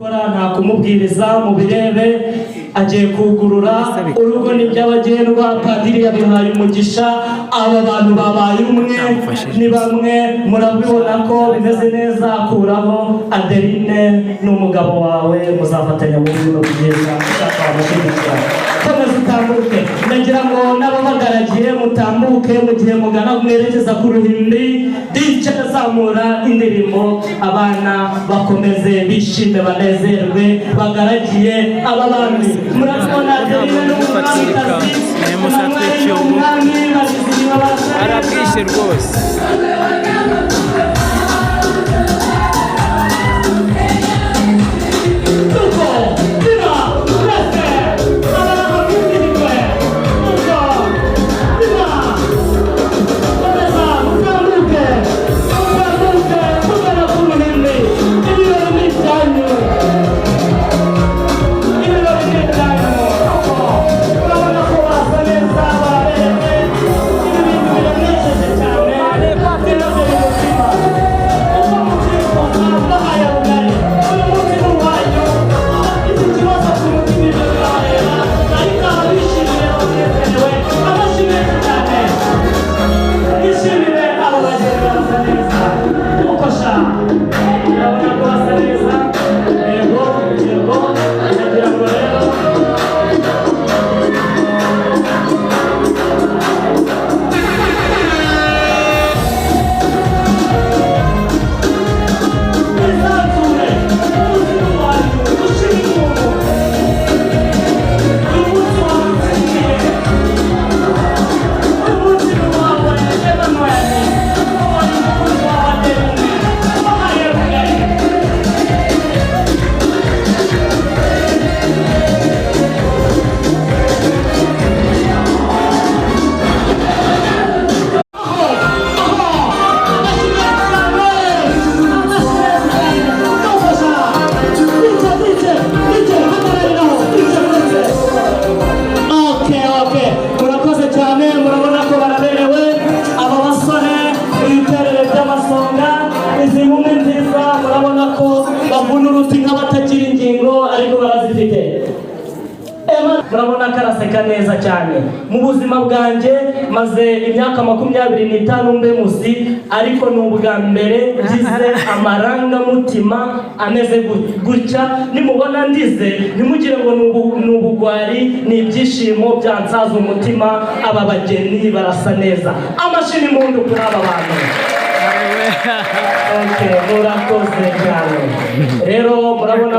nta kumubwiriza mu birebe agiye kugurura urugo n'iby'abagendwa. Padiri yabihaye umugisha, aba bantu babaye umwe ni bamwe, murabibona ko bimeze neza. Akuraho Adeline n'umugabo wawe, muzafatanya mu bintu byiza. Komeza utambuke, ndagira ngo n'ababagaragiye mutambuke mu gihe mugana mwerekeza ku ruhimbi. DJ azamura indirimbo, abana bakomeze bishime banezerwe bagaragiye aba bandi. Murabona Adeline n'umwamikazi umwami arabwishe rwose. murabona karaseka neza cyane. Mu buzima bwanjye maze imyaka 25 mbemusi, ariko n'ubwa mbere ngize amarangamutima ameze gutya. Nimubona ndize nimugire ngo n'ubugwari, n'ibyishimo byansaza umutima. Aba bageni barasa neza, amashini mundu kuri aba bantu. Okay, murakoze cyane. Rero murabona